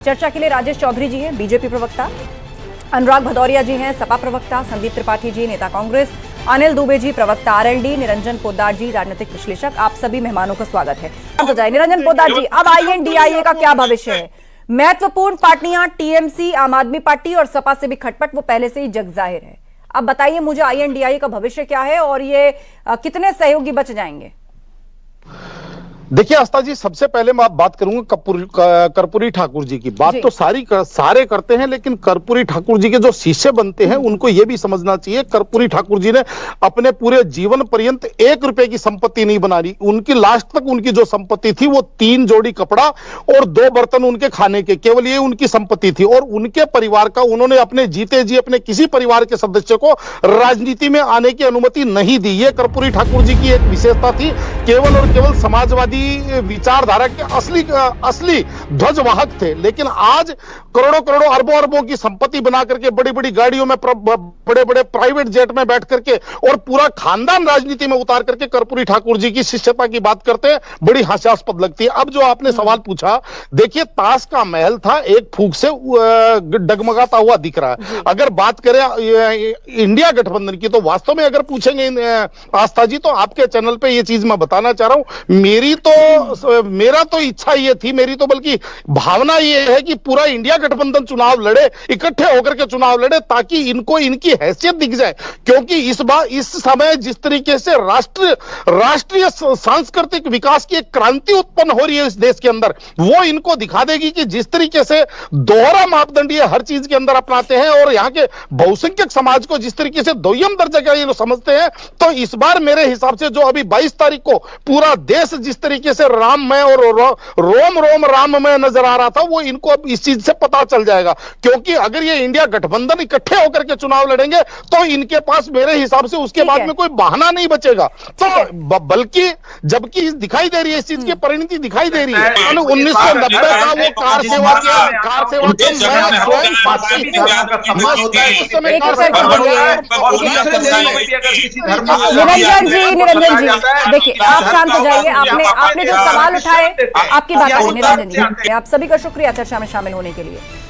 चर्चा के लिए राजेश चौधरी जी हैं, बीजेपी प्रवक्ता, अनुराग भदौरिया जी हैं, सपा प्रवक्ता, संदीप त्रिपाठी जी, नेता कांग्रेस, अनिल दुबे जी, प्रवक्ता आरएलडी, निरंजन पोद्दार जी, राजनीतिक विश्लेषक। आप सभी मेहमानों का स्वागत है। तो जाए निरंजन पोद्दार जी, अब आईएनडीआईए का क्या भविष्य है? महत्वपूर्ण पार्टियां टीएमसी, आम आदमी पार्टी और सपा से भी खटपट वो पहले से ही जग जाहिर है। अब बताइए मुझे आईएनडीआईए का भविष्य क्या है और ये कितने सहयोगी बच जाएंगे? देखिए आस्था जी, सबसे पहले मैं बात करूंगा कर्पूरी ठाकुर जी की। बात तो सारे करते हैं, लेकिन कर्पूरी ठाकुर जी के जो शिष्य बनते हैं उनको यह भी समझना चाहिए, कर्पूरी ठाकुर जी ने अपने पूरे जीवन पर्यंत 1 रुपए की संपत्ति नहीं बना रही। उनकी लास्ट तक उनकी जो संपत्ति थी वो 3 जोड़ी कपड़ा और 2 बर्तन उनके खाने के, केवल ये उनकी संपत्ति थी। और उनके परिवार का उन्होंने अपने जीते जी अपने किसी परिवार के सदस्य को राजनीति में आने की अनुमति नहीं दी। ये कर्पूरी ठाकुर जी की एक विशेषता थी। केवल और केवल समाजवादी विचारधारा के असली ध्वजवाहक थे। लेकिन आज करोड़ों करोड़ों अरबों अरबों की संपत्ति बना करके, बड़ी बड़ी गाड़ियों में, बड़े बड़े प्राइवेट जेट में बैठ करके और पूरा खानदान राजनीति में उतार करके कर्पूरी ठाकुर जी की शिष्यता की बात करते हैं, बड़ी हास्यास्पद लगती है। अब जो आपने सवाल पूछा, देखिए ताश का महल था, एक फूंक से डगमगाता हुआ दिख रहा है। अगर बात करें इंडिया गठबंधन की, तो वास्तव में अगर पूछेंगे आस्था जी, तो आपके चैनल पे ये चीज मैं बताना चाह रहा हूं, मेरा तो इच्छा ये थी, मेरी तो बल्कि भावना ये है कि पूरा इंडिया गठबंधन चुनाव लड़े, इकट्ठे होकर के चुनाव लड़े, ताकि इनको इनकी हैसियत दिख जाए। क्योंकि इस समय जिस तरीके से राष्ट्रीय सांस्कृतिक विकास की एक क्रांति उत्पन्न हो रही है इस देश के अंदर, वो इनको दिखा देगी कि जिस तरीके से दोहरा मापदंड ये हर चीज के अंदर अपनाते हैं और यहाँ के बहुसंख्यक समाज को जिस तरीके से दोयम दर्जा का ये लोग समझते हैं, तो इस बार मेरे हिसाब से जो अभी 22 तारीख को पूरा देश जिस तरीके से राममय और रोम रोम राममय नजर आ रहा था, वो इनको अब इस चीज से पता चल जाएगा। क्योंकि अगर ये इंडिया गठबंधन इकट्ठे होकर के चुनाव लड़ेंगे, तो इनके पास मेरे हिसाब से उसके बाद में कोई बहाना नहीं बचेगा। तो बल्कि जबकि दिखाई दे रही है, इस चीज की परिणति दिखाई दे रही है। 1990 का वो कार सेवा निरंजन जी, देखिए आप शांत हो जाइए। आपने जो सवाल उठाए, आपकी बात है निरंजन जी। आप सभी का शुक्रिया चर्चा में शामिल होने के लिए।